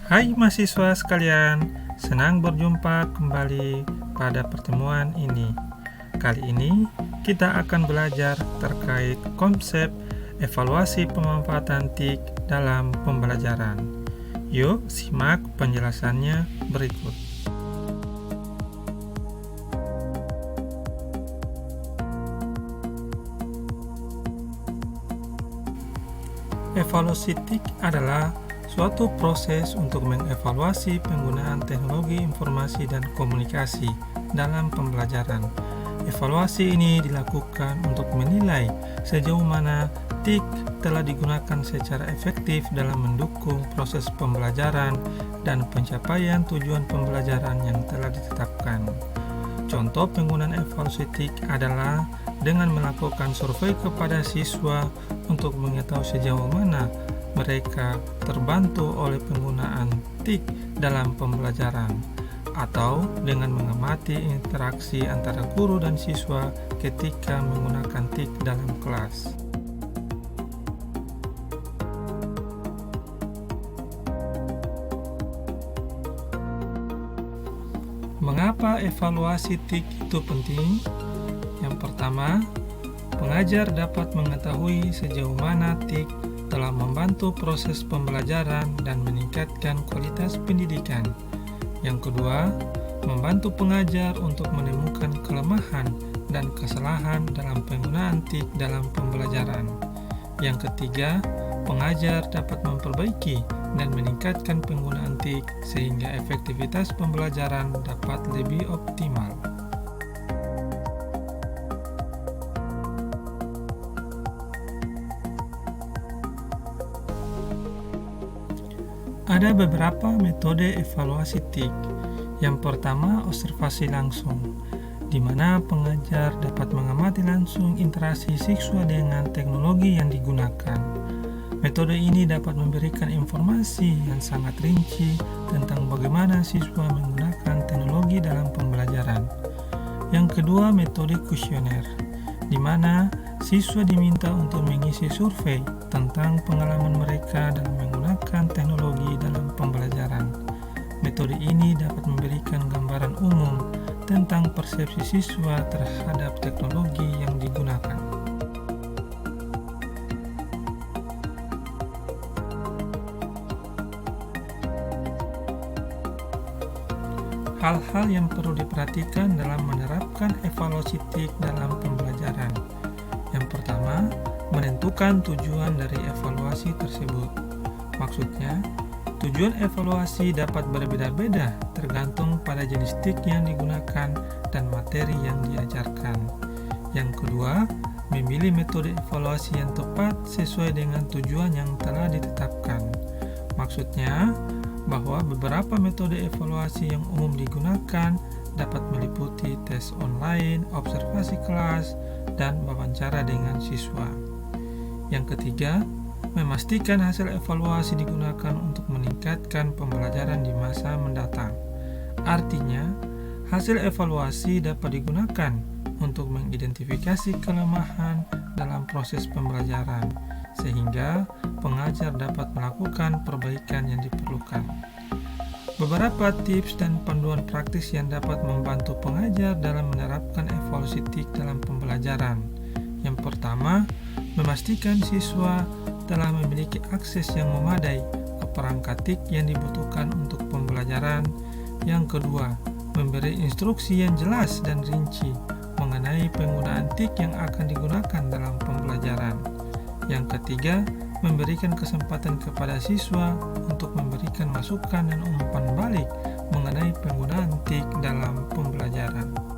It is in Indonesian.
Hai mahasiswa sekalian, senang berjumpa kembali pada pertemuan ini. Kali ini kita akan belajar terkait konsep evaluasi pemanfaatan TIK dalam pembelajaran. Yuk simak penjelasannya berikut. Evaluasi TIK adalah suatu proses untuk mengevaluasi penggunaan teknologi informasi dan komunikasi dalam pembelajaran. Evaluasi ini dilakukan untuk menilai sejauh mana TIK telah digunakan secara efektif dalam mendukung proses pembelajaran dan pencapaian tujuan pembelajaran yang telah ditetapkan. Contoh penggunaan evaluasi TIK adalah dengan melakukan survei kepada siswa untuk mengetahui sejauh mana mereka terbantu oleh penggunaan TIK dalam pembelajaran, atau dengan mengamati interaksi antara guru dan siswa ketika menggunakan TIK dalam kelas. Mengapa evaluasi TIK itu penting? Yang pertama, pengajar dapat mengetahui sejauh mana TIK telah membantu proses pembelajaran dan meningkatkan kualitas pendidikan. Yang kedua, membantu pengajar untuk menemukan kelemahan dan kesalahan dalam penggunaan TIK dalam pembelajaran. Yang ketiga, pengajar dapat memperbaiki dan meningkatkan penggunaan TIK sehingga efektivitas pembelajaran dapat lebih optimal. Ada beberapa metode evaluasi TIK. Yang pertama, observasi langsung, di mana pengajar dapat mengamati langsung interaksi siswa dengan teknologi yang digunakan. Metode ini dapat memberikan informasi yang sangat rinci tentang bagaimana siswa menggunakan teknologi dalam pembelajaran. Yang kedua, metode kuesioner, di mana siswa diminta untuk mengisi survei tentang pengalaman mereka dalam menggunakan teknologi dalam pembelajaran. Metode ini dapat memberikan gambaran umum tentang persepsi siswa terhadap teknologi yang digunakan. Hal-hal yang perlu diperhatikan dalam menerapkan evaluasi TIK dalam pembelajaran. Yang pertama, menentukan tujuan dari evaluasi tersebut. Maksudnya, tujuan evaluasi dapat berbeda-beda tergantung pada jenis TIK yang digunakan dan materi yang diajarkan. Yang kedua, memilih metode evaluasi yang tepat sesuai dengan tujuan yang telah ditetapkan. Maksudnya, bahwa beberapa metode evaluasi yang umum digunakan dapat meliputi tes online, observasi kelas, dan wawancara dengan siswa. Yang ketiga, memastikan hasil evaluasi digunakan untuk meningkatkan pembelajaran di masa mendatang. Artinya, hasil evaluasi dapat digunakan untuk mengidentifikasi kelemahan dalam proses pembelajaran, sehingga pengajar dapat melakukan perbaikan yang diperlukan. Beberapa tips dan panduan praktis yang dapat membantu pengajar dalam menerapkan evaluasi TIK dalam pembelajaran. Yang pertama, memastikan siswa telah memiliki akses yang memadai ke perangkat TIK yang dibutuhkan untuk pembelajaran. Yang kedua, memberi instruksi yang jelas dan rinci mengenai penggunaan TIK yang akan digunakan dalam pembelajaran. Yang ketiga, memberikan kesempatan kepada siswa untuk memberikan masukan dan umpan balik mengenai penggunaan TIK dalam pembelajaran.